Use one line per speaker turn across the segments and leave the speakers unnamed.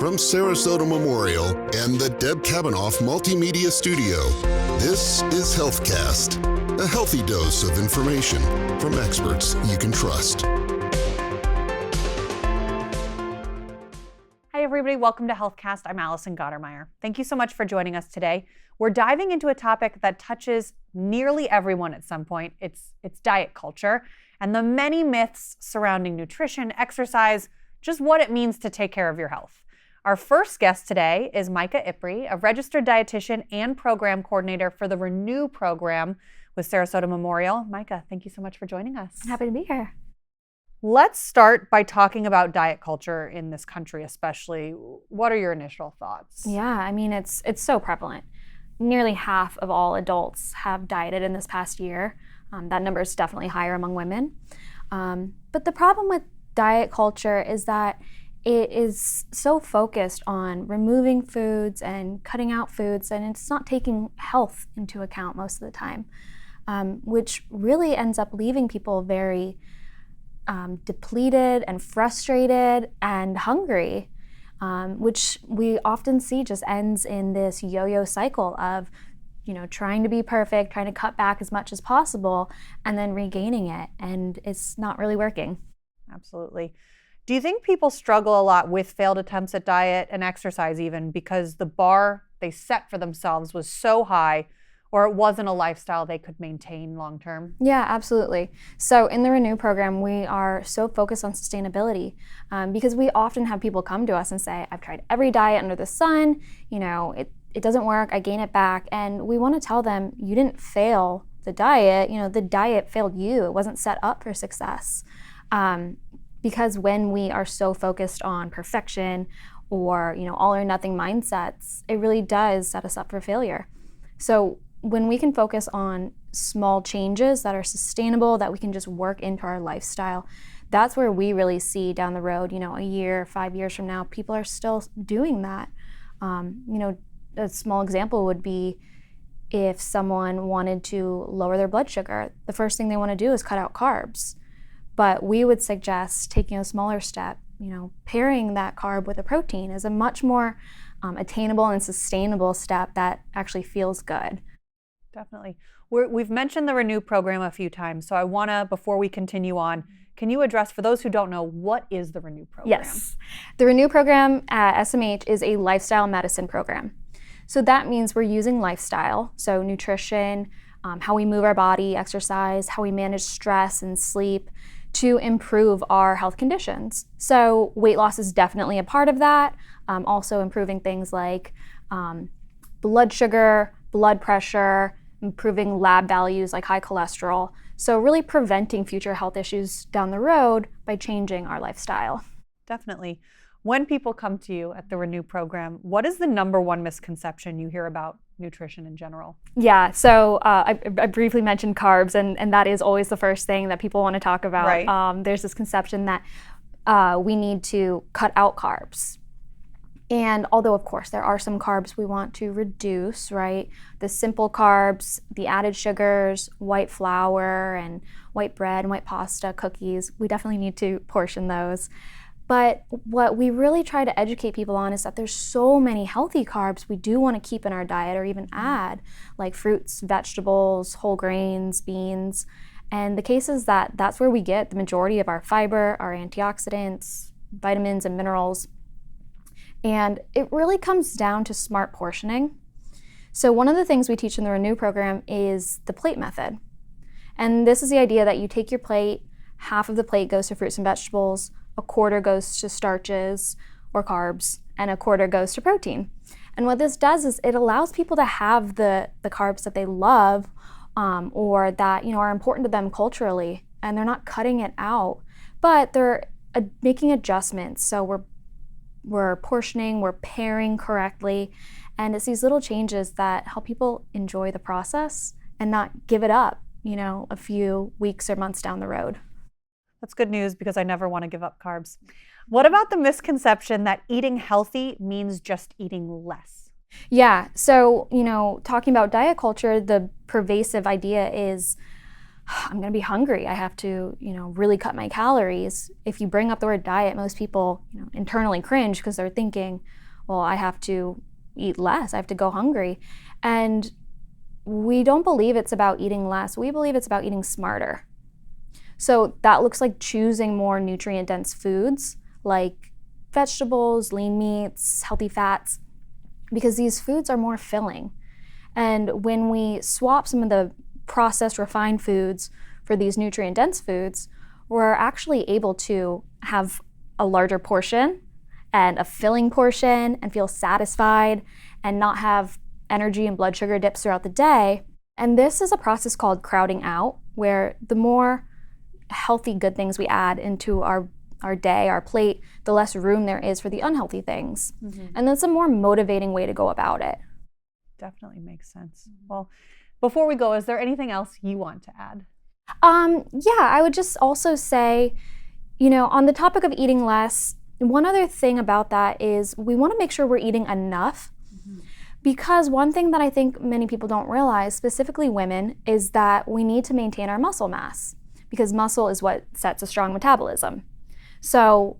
from Sarasota Memorial and the Deb Kavanaugh Multimedia Studio, this is HealthCast, a healthy dose of information from experts you can trust.
Hi everybody, welcome to HealthCast. I'm Allison Gottermeyer. Thank you so much for joining us today. We're diving into a topic that touches nearly everyone at some point. It's diet culture and the many myths surrounding nutrition, exercise, just what it means to take care of your health. Our first guest today is Micah Ipri, a registered dietitian and program coordinator for the Renew program with Sarasota Memorial. Micah, thank you so much for joining us.
Happy to be here.
Let's start by talking about diet culture in this country especially. What are your initial thoughts?
Yeah, I mean, it's so prevalent. Nearly half of all adults have dieted in this past year. That number is definitely higher among women. But the problem with diet culture is that it is so focused on removing foods and cutting out foods, and it's not taking health into account most of the time, which really ends up leaving people very depleted and frustrated and hungry, which we often see just ends in this yo-yo cycle of, trying to be perfect, trying to cut back as much as possible, and then regaining it, and it's not really working.
Absolutely. Do you think people struggle a lot with failed attempts at diet and exercise even because the bar they set for themselves was so high, or it wasn't a lifestyle they could maintain long term?
Yeah, absolutely. So in the Renew program, we are so focused on sustainability because we often have people come to us and say, I've tried every diet under the sun, it doesn't work, I gain it back. And we want to tell them, you didn't fail the diet, the diet failed you. It wasn't set up for success. Because when we are so focused on perfection or, all or nothing mindsets, it really does set us up for failure. So when we can focus on small changes that are sustainable, that we can just work into our lifestyle, that's where we really see down the road, a year, 5 years from now, people are still doing that. A small example would be if someone wanted to lower their blood sugar, the first thing they want to do is cut out carbs. But we would suggest taking a smaller step, pairing that carb with a protein is a much more attainable and sustainable step that actually feels good.
Definitely. We've mentioned the Renew program a few times, so I want to, before we continue on, can you address, for those who don't know, what is the Renew program?
Yes. The Renew program at SMH is a lifestyle medicine program. So that means we're using lifestyle, so nutrition, how we move our body, exercise, how we manage stress and sleep to improve our health conditions. So weight loss is definitely a part of that. Also improving things like blood sugar, blood pressure, improving lab values like high cholesterol. So really preventing future health issues down the road by changing our lifestyle.
Definitely. When people come to you at the Renew program, what is the number one misconception you hear about nutrition in general?
Yeah, so I briefly mentioned carbs, and that is always the first thing that people want to talk about.
Right.
There's this conception that we need to cut out carbs. And although, of course, there are some carbs we want to reduce, right? The simple carbs, the added sugars, white flour and white bread and white pasta, cookies, we definitely need to portion those. But what we really try to educate people on is that there's so many healthy carbs we do want to keep in our diet or even add, like fruits, vegetables, whole grains, beans. And the case is that that's where we get the majority of our fiber, our antioxidants, vitamins, and minerals. And it really comes down to smart portioning. So one of the things we teach in the Renew program is the plate method. And this is the idea that you take your plate, half of the plate goes to fruits and vegetables, a quarter goes to starches or carbs, and a quarter goes to protein. And what this does is it allows people to have the carbs that they love or that are important to them culturally, and they're not cutting it out, but they're making adjustments. So we're portioning, we're pairing correctly, and it's these little changes that help people enjoy the process and not give it up, a few weeks or months down the road.
That's good news because I never want to give up carbs. What about the misconception that eating healthy means just eating less?
Yeah, so, talking about diet culture, the pervasive idea is I'm going to be hungry. I have to, really cut my calories. If you bring up the word diet, most people, internally cringe because they're thinking, well, I have to eat less. I have to go hungry. And we don't believe it's about eating less. We believe it's about eating smarter. So that looks like choosing more nutrient-dense foods like vegetables, lean meats, healthy fats, because these foods are more filling. And when we swap some of the processed, refined foods for these nutrient-dense foods, we're actually able to have a larger portion and a filling portion and feel satisfied and not have energy and blood sugar dips throughout the day. And this is a process called crowding out, where the more healthy, good things we add into our day, our plate, the less room there is for the unhealthy things. Mm-hmm. And that's a more motivating way to go about it.
Definitely makes sense. Well, before we go, is there anything else you want to add?
Yeah, I would just also say, on the topic of eating less, one other thing about that is we want to make sure we're eating enough. Mm-hmm. Because one thing that I think many people don't realize, specifically women, is that we need to maintain our muscle mass, because muscle is what sets a strong metabolism. So,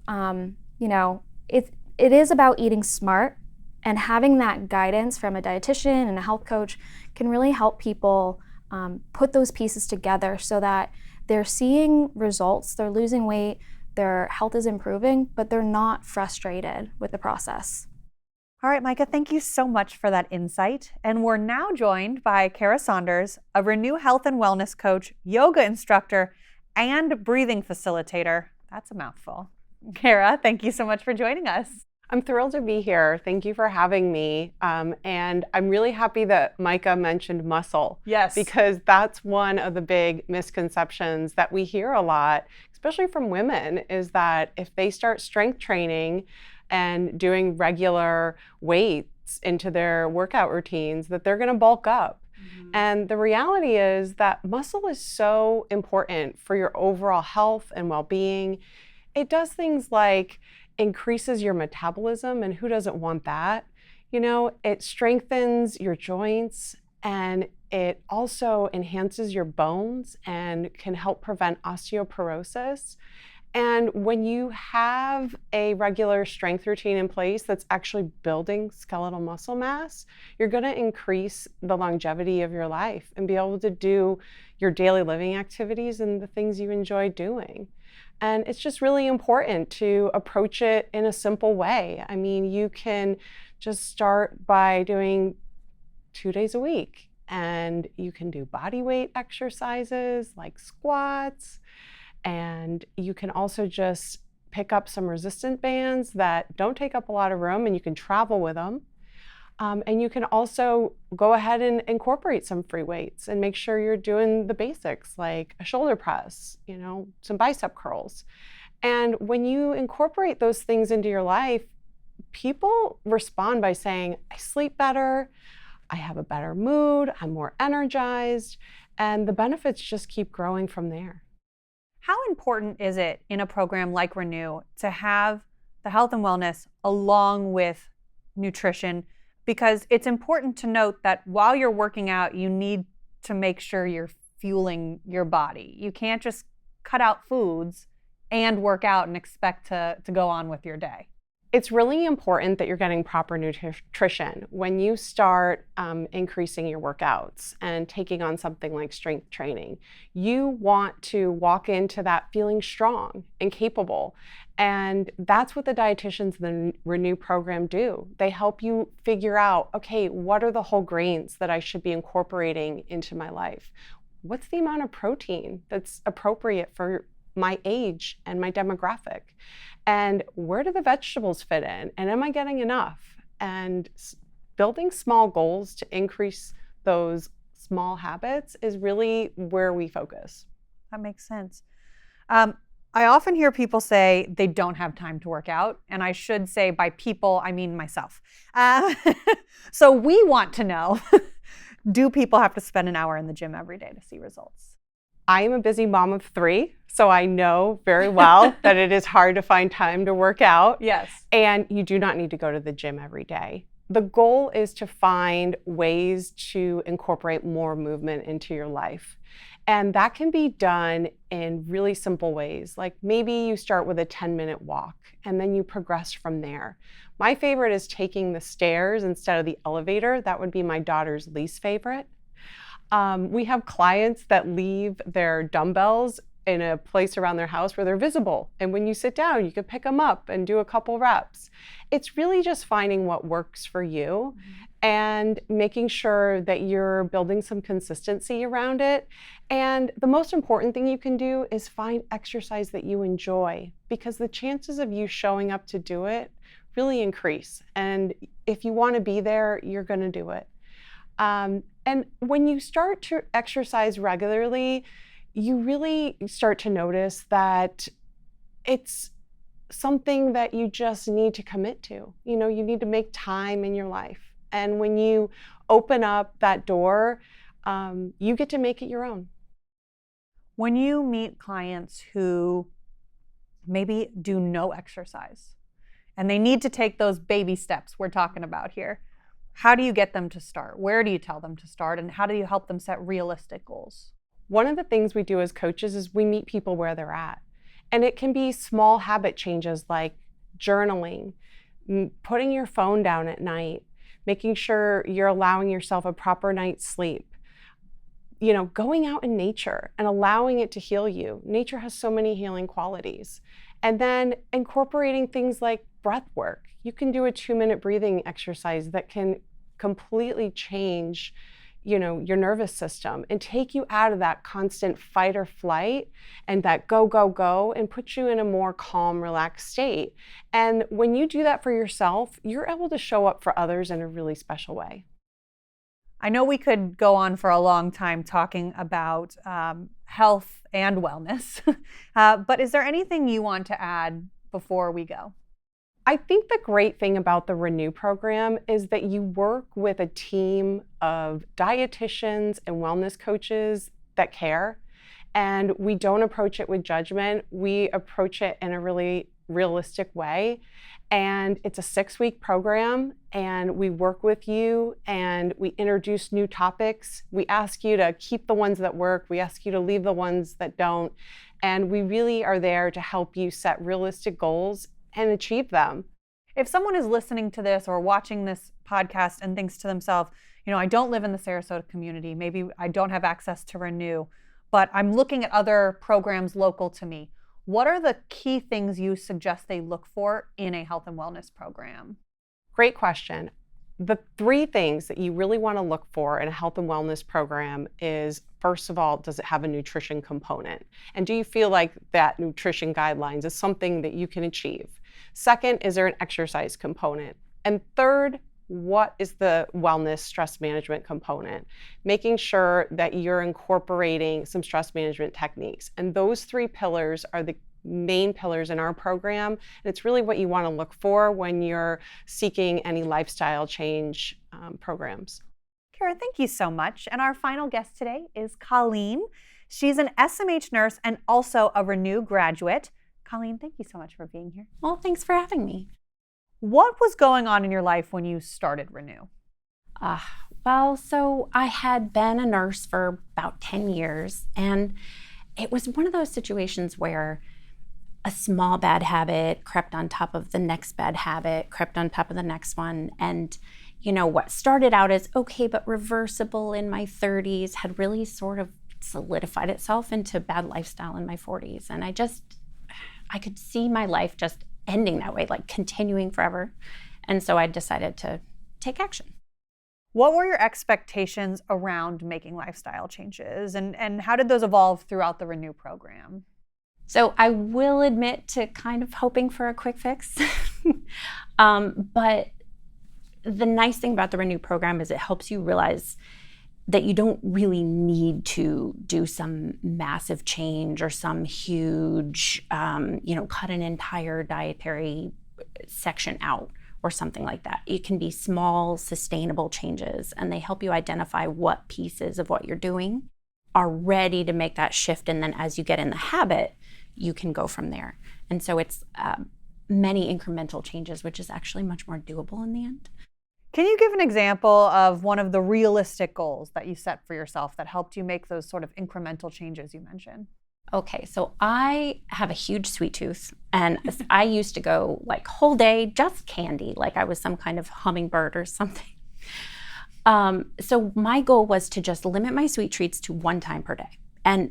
it is about eating smart, and having that guidance from a dietitian and a health coach can really help people put those pieces together so that they're seeing results, they're losing weight, their health is improving, but they're not frustrated with the process.
All right, Micah, thank you so much for that insight. And we're now joined by Kara Saunders, a Renew health and wellness coach, yoga instructor, and breathing facilitator. That's a mouthful. Kara, thank you so much for joining us.
I'm thrilled to be here. Thank you for having me. And I'm really happy that Micah mentioned muscle.
Yes.
Because that's one of the big misconceptions that we hear a lot, especially from women, is that if they start strength training and doing regular weights into their workout routines, that they're going to bulk up. Mm-hmm. And the reality is that muscle is so important for your overall health and well-being. It does things like increases your metabolism, and who doesn't want that? It strengthens your joints, and it also enhances your bones and can help prevent osteoporosis. And when you have a regular strength routine in place that's actually building skeletal muscle mass, you're going to increase the longevity of your life and be able to do your daily living activities and the things you enjoy doing. And it's just really important to approach it in a simple way. I mean, you can just start by doing 2 days a week, and you can do body weight exercises like squats, and you can also just pick up some resistant bands that don't take up a lot of room, and you can travel with them. And you can also go ahead and incorporate some free weights and make sure you're doing the basics like a shoulder press, some bicep curls. And when you incorporate those things into your life, people respond by saying, I sleep better, I have a better mood, I'm more energized, and the benefits just keep growing from there.
How important is it in a program like Renew to have the health and wellness along with nutrition? Because it's important to note that while you're working out, you need to make sure you're fueling your body. You can't just cut out foods and work out and expect to go on with your day.
It's really important that you're getting proper nutrition. When you start increasing your workouts and taking on something like strength training, you want to walk into that feeling strong and capable. And that's what the dietitians in the Renew program do. They help you figure out, okay, what are the whole grains that I should be incorporating into my life? What's the amount of protein that's appropriate for my age and my demographic? And where do the vegetables fit in? And am I getting enough? And building small goals to increase those small habits is really where we focus.
That makes sense. I often hear people say they don't have time to work out. And I should say by people, I mean myself. So we want to know, do people have to spend an hour in the gym every day to see results?
I am a busy mom of 3, so I know very well that it is hard to find time to work out.
Yes.
And you do not need to go to the gym every day. The goal is to find ways to incorporate more movement into your life. And that can be done in really simple ways. Like maybe you start with a 10-minute walk and then you progress from there. My favorite is taking the stairs instead of the elevator. That would be my daughter's least favorite. We have clients that leave their dumbbells in a place around their house where they're visible. And when you sit down, you can pick them up and do a couple reps. It's really just finding what works for you and making sure that you're building some consistency around it. And the most important thing you can do is find exercise that you enjoy, because the chances of you showing up to do it really increase. And if you want to be there, you're going to do it. And when you start to exercise regularly, you really start to notice that it's something that you just need to commit to. You know, you need to make time in your life. And when you open up that door, you get to make it your own.
When you meet clients who maybe do no exercise and they need to take those baby steps we're talking about here, how do you get them to start? Where do you tell them to start? And how do you help them set realistic goals?
One of the things we do as coaches is we meet people where they're at. And it can be small habit changes like journaling, putting your phone down at night, making sure you're allowing yourself a proper night's sleep. You know, going out in nature and allowing it to heal you. Nature has so many healing qualities. And then incorporating things like breath work. You can do a 2-minute breathing exercise that can completely change, you know, your nervous system and take you out of that constant fight or flight and that go, go, go, and put you in a more calm, relaxed state. And when you do that for yourself, you're able to show up for others in a really special way.
I know we could go on for a long time talking about health and wellness, but is there anything you want to add before we go?
I think the great thing about the Renew program is that you work with a team of dietitians and wellness coaches that care. And we don't approach it with judgment. We approach it in a really realistic way. And it's a 6-week program, and we work with you and we introduce new topics. We ask you to keep the ones that work. We ask you to leave the ones that don't. And we really are there to help you set realistic goals and achieve them.
If someone is listening to this or watching this podcast and thinks to themselves, you know, I don't live in the Sarasota community, maybe I don't have access to Renew, but I'm looking at other programs local to me, what are the key things you suggest they look for in a health and wellness program?
Great question. The 3 things that you really want to look for in a health and wellness program is, first of all, does it have a nutrition component? And do you feel like that nutrition guidelines is something that you can achieve? Second, is there an exercise component? And third, what is the wellness stress management component? Making sure that you're incorporating some stress management techniques. And those 3 pillars are the main pillars in our program. And it's really what you want to look for when you're seeking any lifestyle change programs.
Kara, thank you so much. And our final guest today is Colleen. She's an SMH nurse and also a Renew graduate. Colleen, thank you so much for being here.
Well, thanks for having me.
What was going on in your life when you started Renew?
So I had been a nurse for about 10 years, and it was one of those situations where a small bad habit crept on top of the next bad habit, crept on top of the next one. And, you know, what started out as okay, but reversible in my 30s had really sort of solidified itself into bad lifestyle in my 40s. And I could see my life just ending that way, like continuing forever. And so I decided to take action.
What were your expectations around making lifestyle changes, and how did those evolve throughout the Renew program?
So I will admit to kind of hoping for a quick fix. But the nice thing about the Renew program is it helps you realize that you don't really need to do some massive change or some huge, cut an entire dietary section out or something like that. It can be small, sustainable changes, and they help you identify what pieces of what you're doing are ready to make that shift. And then as you get in the habit, you can go from there. And so it's many incremental changes, which is actually much more doable in the end.
Can you give an example of one of the realistic goals that you set for yourself that helped you make those sort of incremental changes you mentioned?
Okay, so I have a huge sweet tooth, and I used to go like whole day just candy, like I was some kind of hummingbird or something. So my goal was to just limit my sweet treats to 1 time per day. And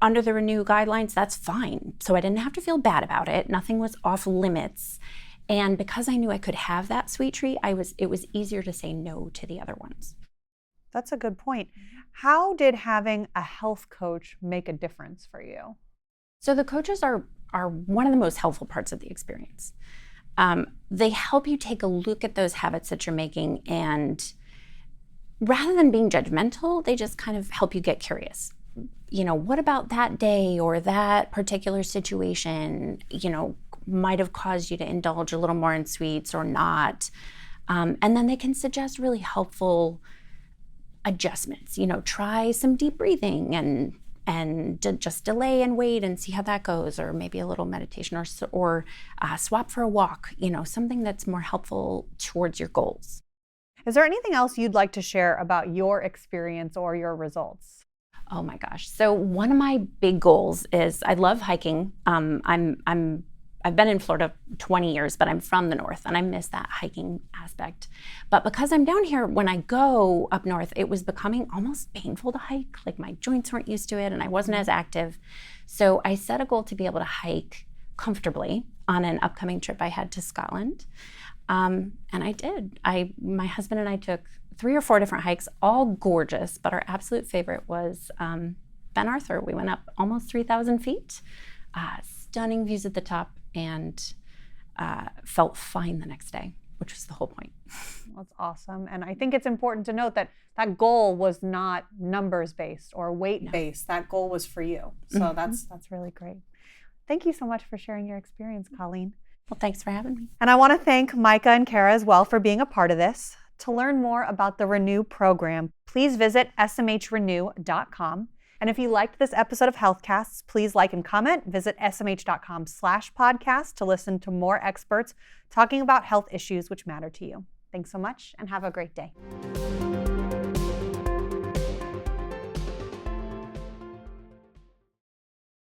under the Renew guidelines, that's fine. So I didn't have to feel bad about it. Nothing was off limits. And because I knew I could have that sweet treat, it was easier to say no to the other ones.
That's a good point. How did having a health coach make a difference for you?
So the coaches are one of the most helpful parts of the experience. They help you take a look at those habits that you're making, and rather than being judgmental, they just kind of help you get curious. What about that day or that particular situation, might have caused you to indulge a little more in sweets or not. And then they can suggest really helpful adjustments. Try some deep breathing and just delay and wait and see how that goes, or maybe a little meditation or swap for a walk, something that's more helpful towards your goals.
Is there anything else you'd like to share about your experience or your results?
Oh my gosh. So one of my big goals is I love hiking. I've been in Florida 20 years, but I'm from the north and I miss that hiking aspect. But because I'm down here, when I go up north, it was becoming almost painful to hike. Like my joints weren't used to it and I wasn't as active. So I set a goal to be able to hike comfortably on an upcoming trip I had to Scotland. And I did. My husband and I took 3 or 4 different hikes, all gorgeous, but our absolute favorite was Ben Arthur. We went up almost 3,000 feet, stunning views at the top, and felt fine the next day, which was the whole point.
That's awesome. And I think it's important to note that that goal was not numbers based or weight based. That goal was for you. So that's really great. Thank you so much for sharing your experience, Colleen.
Well, thanks for having me.
And I want to thank Micah and Kara as well for being a part of this. To learn more about the Renew program, please visit smhrenew.com. And if you liked this episode of HealthCasts, please like and comment. Visit smh.com/podcast to listen to more experts talking about health issues which matter to you. Thanks so much and have a great day.